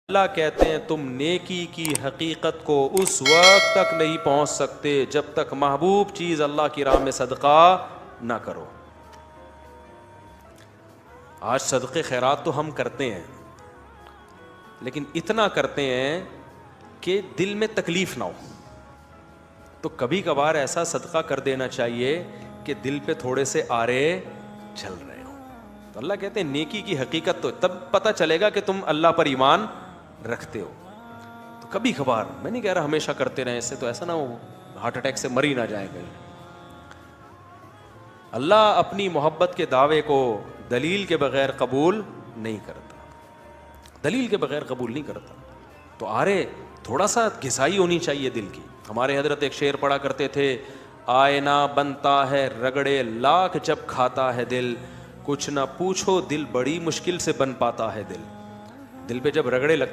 اللہ کہتے ہیں تم نیکی کی حقیقت کو اس وقت تک نہیں پہنچ سکتے جب تک محبوب چیز اللہ کی راہ میں صدقہ نہ کرو. آج صدقے خیرات تو ہم کرتے ہیں لیکن اتنا کرتے ہیں کہ دل میں تکلیف نہ ہو. تو کبھی کبھار ایسا صدقہ کر دینا چاہیے کہ دل پہ تھوڑے سے آرے چل رہے ہوں. تو اللہ کہتے ہیں نیکی کی حقیقت تو تب پتہ چلے گا کہ تم اللہ پر ایمان رکھتے ہو. تو کبھی کبھار، میں نہیں کہہ رہا ہمیشہ کرتے رہیں، اس سے تو ایسا نہ ہو ہارٹ اٹیک سے مر ہی نہ جائے کہیں. اللہ اپنی محبت کے دعوے کو دلیل کے بغیر قبول نہیں کرتا، دلیل کے بغیر قبول نہیں کرتا. تو آرے تھوڑا سا گھسائی ہونی چاہیے دل کی. ہمارے حضرت ایک شعر پڑھا کرتے تھے، آئینہ بنتا ہے رگڑے لاکھ جب کھاتا ہے دل، کچھ نہ پوچھو دل بڑی مشکل سے بن پاتا ہے دل. دل پہ جب رگڑے لگتے